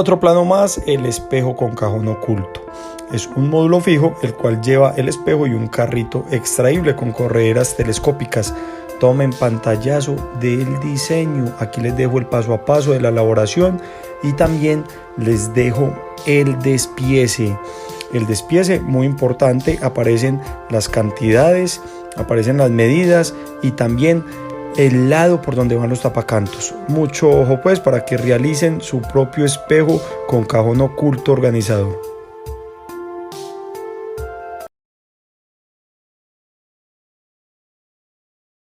Otro plano más, el espejo con cajón oculto. Es un módulo fijo el cual lleva el espejo y un carrito extraíble con correderas telescópicas. Tomen pantallazo del diseño. Aquí les dejo el paso a paso de la elaboración y también les dejo el despiece. El despiece, muy importante, aparecen las cantidades, aparecen las medidas y también el lado por donde van los tapacantos. Mucho ojo pues para que realicen su propio espejo con cajón oculto organizador.